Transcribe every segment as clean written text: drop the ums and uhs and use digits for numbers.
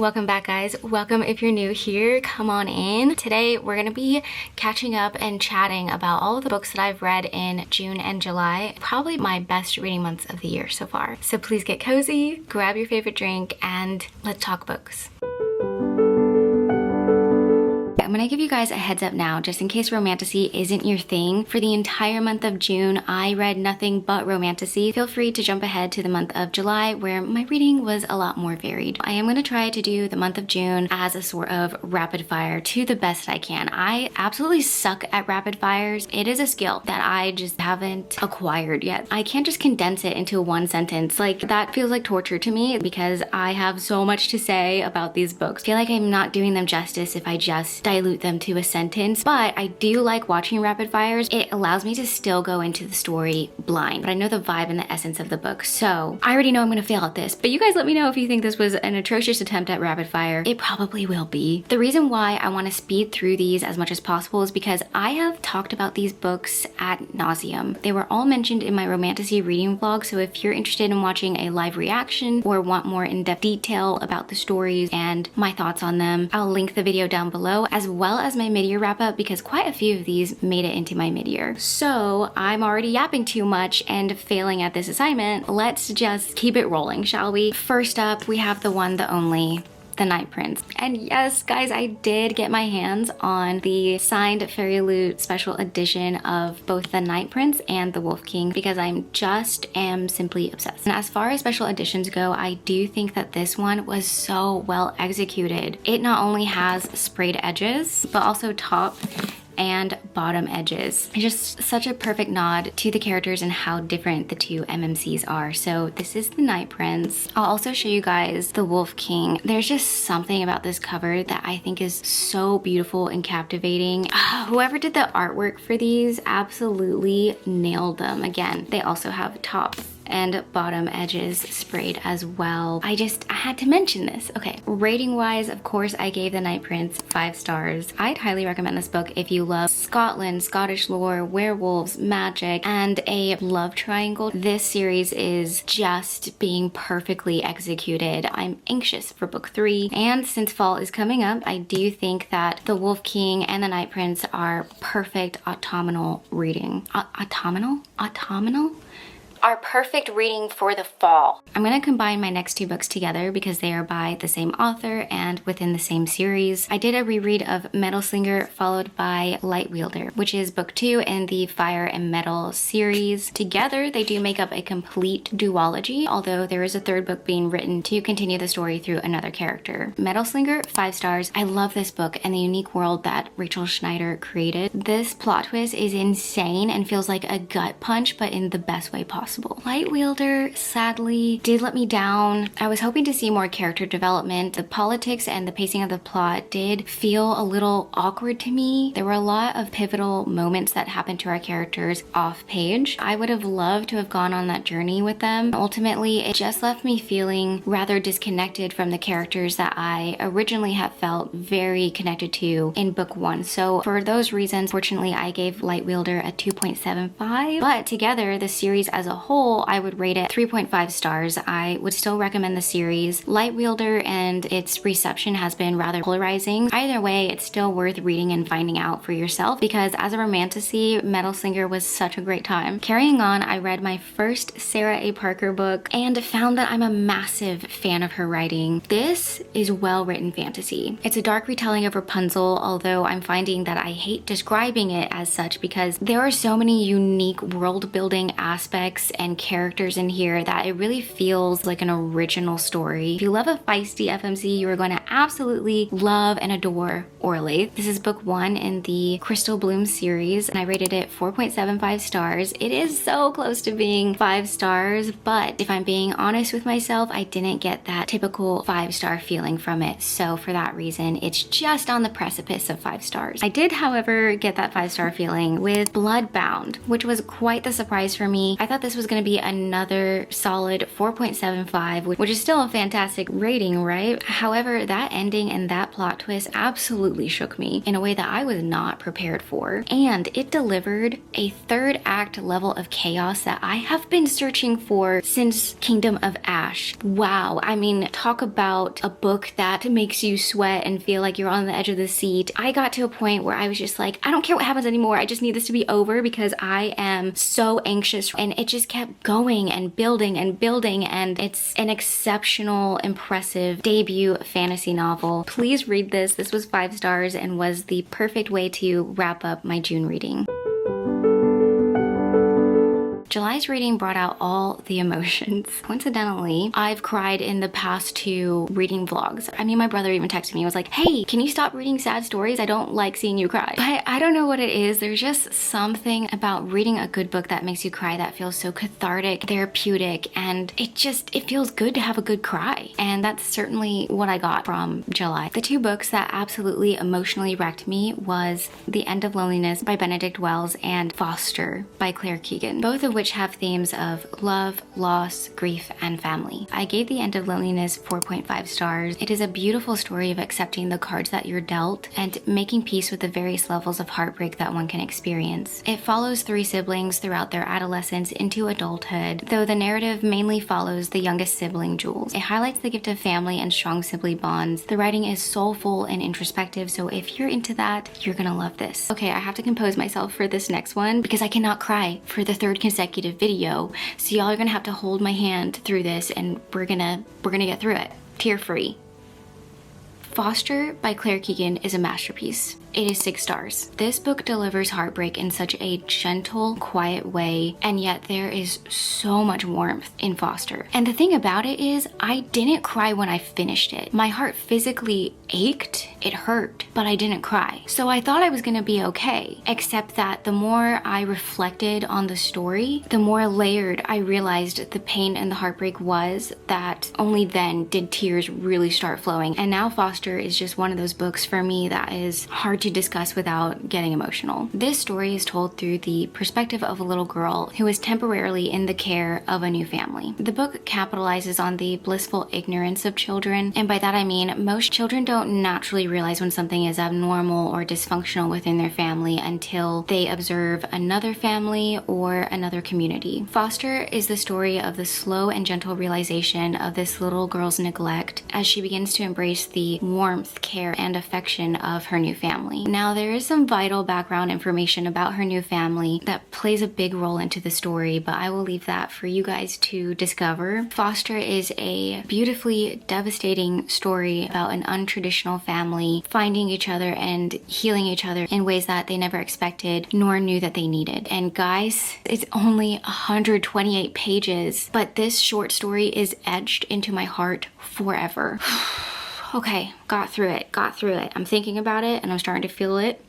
Welcome back, guys. Welcome if you're new here. Come on in. Today we're gonna be catching up and chatting about all of the books that I've read in June and July. Probably my best reading months of the year so far. So please get cozy, grab your favorite drink, and let's talk books. I'm gonna give you guys a heads up now, just in case romantasy isn't your thing. For the entire month of June, I read nothing but romantasy. Feel free to jump ahead to the month of July, where my reading was a lot more varied. I am gonna try to do the month of June as a sort of rapid fire to the best I can. I absolutely suck at rapid fires. It is a skill that I just haven't acquired yet. I can't just condense it into one sentence. Like, that feels like torture to me because I have so much to say about these books. I feel like I'm not doing them justice if I just dilute them to a sentence, but I do like watching rapid fires. It allows me to still go into the story blind, but I know the vibe and the essence of the book, so I already know I'm gonna fail at this. But you guys let me know if you think this was an atrocious attempt at rapid fire. It probably will be. The reason why I want to speed through these as much as possible is because I have talked about these books ad nauseum. They were all mentioned in my romantasy reading vlog, so if you're interested in watching a live reaction or want more in-depth detail about the stories and my thoughts on them, I'll link the video down below, as well as my mid-year wrap-up, because quite a few of these made it into my mid-year. So I'm already yapping too much and failing at this assignment. Let's just keep it rolling, shall we? First up, we have the one, the only, The Night Prince. And yes, guys, I did get my hands on the signed Fairy Loot special edition of both The Night Prince and The Wolf King because I'm simply obsessed. And as far as special editions go, I do think that this one was so well executed. It not only has sprayed edges, but also top and bottom edges. It's just such a perfect nod to the characters and how different the two MMCs are. So this is The Night Prince. I'll also show you guys The Wolf King. There's just something about this cover that I think is so beautiful and captivating. Whoever did the artwork for these absolutely nailed them. Again, they also have top and bottom edges sprayed as well. I had to mention this. Okay, rating wise, of course, I gave The Night Prince 5 stars. I'd highly recommend this book if you love Scotland, Scottish lore, werewolves, magic, and a love triangle. This series is just being perfectly executed. I'm anxious for book 3, and since fall is coming up, I do think that The Wolf King and The Night Prince are perfect autumnal reading. Autumnal? Are perfect reading for the fall. I'm gonna combine my next 2 books together because they are by the same author and within the same series. I did a reread of Metal Slinger followed by Light Wielder, which is book 2 in the Fire and Metal series. Together, they do make up a complete duology, although there is a 3rd book being written to continue the story through another character. Metal Slinger, 5 stars. I love this book and the unique world that Rachel Schneider created. This plot twist is insane and feels like a gut punch, but in the best way possible. Light Wielder, sadly, did let me down. I was hoping to see more character development. The politics and the pacing of the plot did feel a little awkward to me. There were a lot of pivotal moments that happened to our characters off page. I would have loved to have gone on that journey with them. Ultimately, it just left me feeling rather disconnected from the characters that I originally had felt very connected to in book 1. So for those reasons, fortunately, I gave Light Wielder a 2.75. But together, the series as a whole, I would rate it 3.5 stars. I would still recommend the series. Light Wielder and its reception has been rather polarizing. Either way, it's still worth reading and finding out for yourself because as a romantasy, Metal Slinger was such a great time. Carrying on, I read my first Sarah A. Parker book and found that I'm a massive fan of her writing. This is well-written fantasy. It's a dark retelling of Rapunzel, although I'm finding that I hate describing it as such because there are so many unique world-building aspects and characters in here that it really feels like an original story. If you love a feisty FMC, you are going to absolutely love and adore Orly. This is book 1 in the Crystal Bloom series, and I rated it 4.75 stars. It is so close to being 5 stars, but if I'm being honest with myself, I didn't get that typical 5-star feeling from it. So for that reason, it's just on the precipice of 5 stars. I did, however, get that 5-star feeling with Bloodbound, which was quite the surprise for me. I thought this this was going to be another solid 4.75, which is still a fantastic rating, right? However, that ending and that plot twist absolutely shook me in a way that I was not prepared for. And it delivered a third act level of chaos that I have been searching for since Kingdom of Ash. Wow, I mean, talk about a book that makes you sweat and feel like you're on the edge of the seat. I got to a point where I was just like, I don't care what happens anymore. I just need this to be over because I am so anxious. And it just kept going and building and building. And it's an exceptional, impressive debut fantasy novel. Please read this. This was 5 stars and was the perfect way to wrap up my June reading. July's reading brought out all the emotions. Coincidentally, I've cried in the past 2 reading vlogs. I mean, my brother even texted me. He was like, hey, can you stop reading sad stories? I don't like seeing you cry. But I don't know what it is. There's just something about reading a good book that makes you cry that feels so cathartic, therapeutic, and it feels good to have a good cry. And that's certainly what I got from July. The 2 books that absolutely emotionally wrecked me was The End of Loneliness by Benedict Wells and Foster by Claire Keegan, both of which have themes of love, loss, grief, and family. I gave The End of Loneliness 4.5 stars. It is a beautiful story of accepting the cards that you're dealt and making peace with the various levels of heartbreak that one can experience. It follows 3 siblings throughout their adolescence into adulthood, though the narrative mainly follows the youngest sibling, Jules. It highlights the gift of family and strong sibling bonds. The writing is soulful and introspective, so if you're into that, you're gonna love this. Okay, I have to compose myself for this next one because I cannot cry for the 3rd consecutive video, so y'all are gonna have to hold my hand through this and we're gonna get through it tear free. Foster by Claire Keegan is a masterpiece. It is 6 stars. This book delivers heartbreak in such a gentle, quiet way, and yet there is so much warmth in Foster. And the thing about it is, I didn't cry when I finished it. My heart physically ached, it hurt, but I didn't cry. So I thought I was gonna be okay, except that the more I reflected on the story, the more layered I realized the pain and the heartbreak was, that only then did tears really start flowing. And now Foster is just one of those books for me that is hard to discuss without getting emotional. This story is told through the perspective of a little girl who is temporarily in the care of a new family. The book capitalizes on the blissful ignorance of children, and by that I mean most children don't naturally realize when something is abnormal or dysfunctional within their family until they observe another family or another community. Foster is the story of the slow and gentle realization of this little girl's neglect as she begins to embrace the warmth, care, and affection of her new family. Now, there is some vital background information about her new family that plays a big role into the story, but I will leave that for you guys to discover. Foster is a beautifully devastating story about an untraditional family finding each other and healing each other in ways that they never expected nor knew that they needed. And guys, it's only 128 pages, but this short story is etched into my heart forever. Okay, got through it. I'm thinking about it and I'm starting to feel it.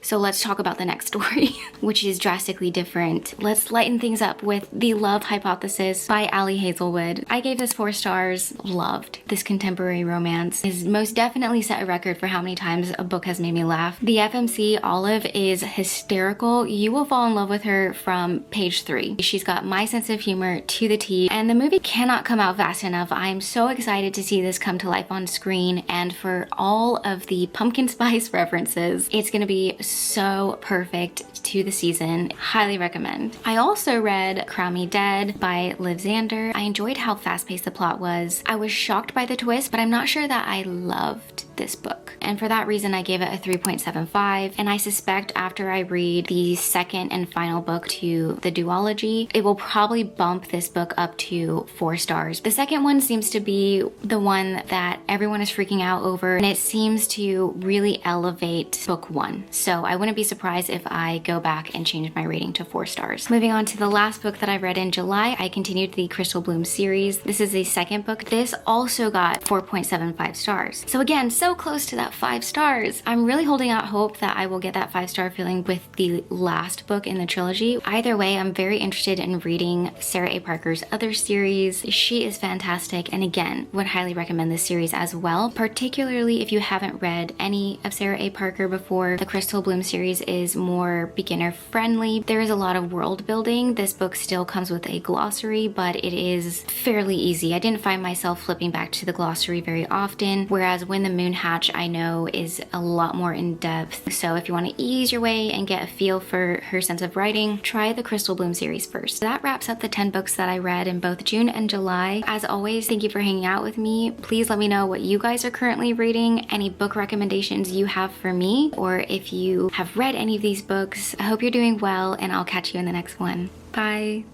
So let's talk about the next story, which is drastically different. Let's lighten things up with The Love Hypothesis by Ali Hazelwood. I gave this 4 stars, loved. This contemporary romance has most definitely set a record for how many times a book has made me laugh. The FMC, Olive, is hysterical. You will fall in love with her from page 3. She's got my sense of humor to the T, and the movie cannot come out fast enough. I'm so excited to see this come to life on screen, and for all of the pumpkin spice references, it's gonna be so perfect to the season. Highly recommend. I also read Crown Me Dead by Liv Zander. I enjoyed how fast-paced the plot was. I was shocked by the twist, but I'm not sure that I loved this book. And for that reason, I gave it a 3.75. And I suspect after I read the second and final book to the duology, it will probably bump this book up to 4 stars. The second one seems to be the one that everyone is freaking out over, and it seems to really elevate book 1. So I wouldn't be surprised if I go back and change my rating to 4 stars. Moving on to the last book that I read in July, I continued the Crystal Bloom series. This is the second book. This also got 4.75 stars. So again, so close to that 5 stars. I'm really holding out hope that I will get that 5-star feeling with the last book in the trilogy. Either way, I'm very interested in reading Sarah A. Parker's other series. She is fantastic, and again, would highly recommend this series as well, particularly if you haven't read any of Sarah A. Parker before. The Crystal Bloom series is more beginner friendly. There is a lot of world building. This book still comes with a glossary, but it is fairly easy. I didn't find myself flipping back to the glossary very often, whereas When the Moon Hatch I know is a lot more in depth. So if you want to ease your way and get a feel for her sense of writing, try the Crystal Bloom series first. That wraps up the 10 books that I read in both June and July. As always, thank you for hanging out with me. Please let me know what you guys are currently reading, any book recommendations you have for me, or if you have read any of these books. I hope you're doing well, and I'll catch you in the next one. Bye.